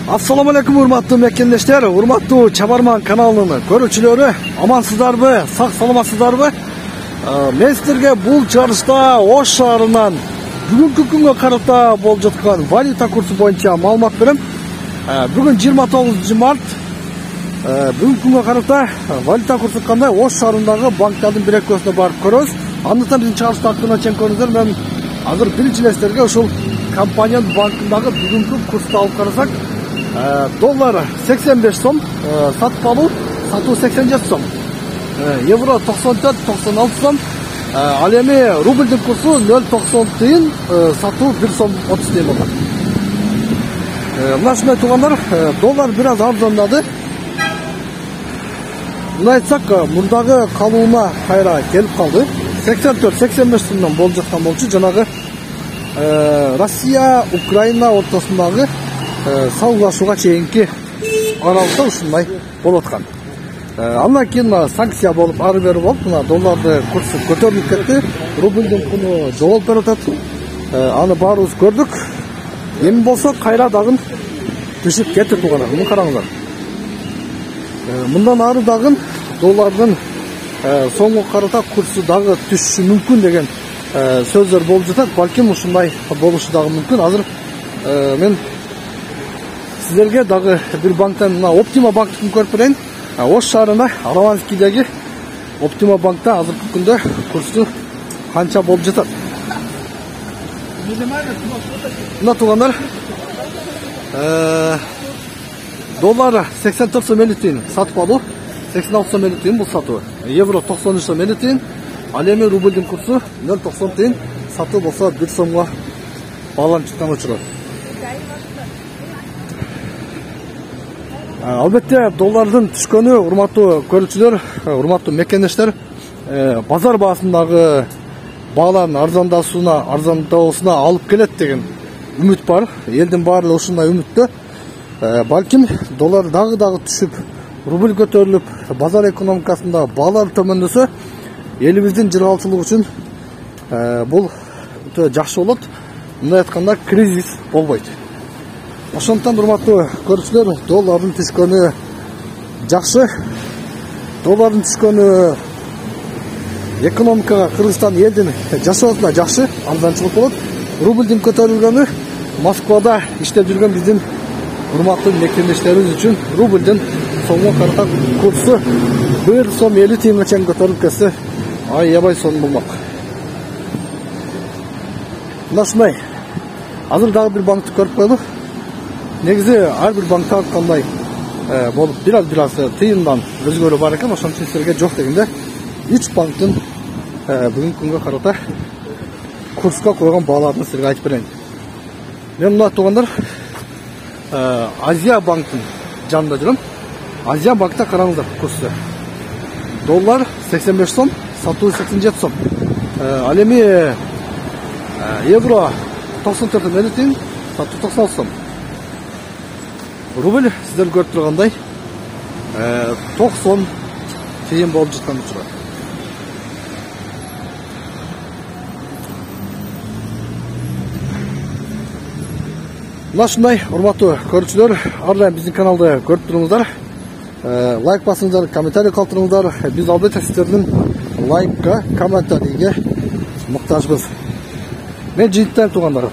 Assalamu alaikum урматтуу мекендештер, урматтуу Чабарман каналынын көрүүчүлөрү, амансыздарбы, сак саламатсыздарбы? Мен сиздерге бул чыгарышта Ош шаарынан бүгүнкү күнгө карата болуп жаткан валюта курсу боюнча маалымат берем. Бүгүн 29 март. Бүгүнкү күнгө карата валюта курсу кандай? Ош шаарындагы банктардын бир экөөсүнө барып көрөбүз. Андыктан биздин чыгарышты активно чең көрүңүздөр. Мен азыр биринчи эле сиздерге ушул компаниянын банкындагы бүгүнкү курсту алып карасак, доллар 85 сом, сатып алуу, сатуу 87 сом. Евро 94-96 сом. Ал эми рубльдин курсу 0.90 тыйын, сатуу 1 сом 30 тыйын болгон. Мына ушундай туугандар, доллар бир аз арзандады. Мына айтсак, мурдагы калууна кайра келип калды. 84-85 сомдон болуп жаткан болчу. Жанагы Россия, Украина ортосундагы салгылашууга чейинки аралыкта ушундай болуп аткан. Андан кийин санкция болуп, ары бери болуп, мына долларды курсу көтөрүлүп кетти. Рубльдин куну жоголуп берип атат. Аны баарыбыз көрдүк. Эми болсо кайра дагы түшүп кетти туугандар. Муну караңыздар. Мындан ары дагы доллардын сомго карата курсу дагы түшүшү мүмкүн деген сөздөр болуп жатат. Балким ушундай болушу дагы мүмкүн. Азыр мен сиздерге дагы бир банктан, мына Оптима банктын көрүп берейин. Ош шаарында Араванскийдеги Оптима банкта азыркы күндө курсу канча болуп жатат. Мына туугандар, доллар 84 сом 50 тыйын сатып алуу, 86 сом 50 тыйын бул сатуу. Евро 93 сом 50 тыйын, ал эми рубльдин курсу 0.90 тыйын, сатуу болсо 1 сомго бааланып чыккан учуру. Албетте доллардын түшкөнү, урматтуу көрүүчүлөр, урматтуу мекендештер, базар баасындагы баалардын арзандаусуна алып келет деген үмүт бар. Элдин баары ушундай үмүттө. Балким доллар дагы түшүп, рубль көтөрүлүп, базар экономикасында баалар төмөндөсө, элибиздин жыргалчылык үчүн бул өтө жакшы болот. Мындай айтканда кризис болбойт. Ошондуктан урматтуу көрүүчүлөр, доллардын түшкөнү жакшы. Доллардын түшкөнү экономикага, Кыргызстан элдин жашоосуна жакшы, арзанчылык болот. Рубльдин көтөрүлгөнү Москвада иштеп жүргөн биздин урматтуу мекендештерибиз үчүн рубльдин сомго карата курсу 1 сом 50 тыйынга чейин көтөрүлүп кетсе, аябай сонун болмок. Мына ушундай. Азыр дагы бир банкты көрүп койдук. Негизи ар бир банкта кандай болуп бир аз тыйындан өзгөрүү бар экен. Ошон үчүн силерге жок дегенде 3 банктын бүгүнкү күнгө карата курска койгон бааларын силерге айтып берейин. Мен мына туугандар, Азия банктын жанында жүрөм. Азия банкта караңыздар курсу. Доллар 85 сом, сатуу 87 сом. Ал эми евро 94 сом 50 тыйын, сатуу 96 сом. Рубль сиздер көрүп тургандай 90 тыйын болуп жаткан учурда. Мына ушундай, урматтуу көрүүчүлөр, ар дайым биздин каналды көрүп туруңуздар. Лайк басыңыздар, комментарий калтырыңыздар. Биз албетте сиздердин лайкка, комментарийге муктажбыз. Мен жыйынтайм туугандар.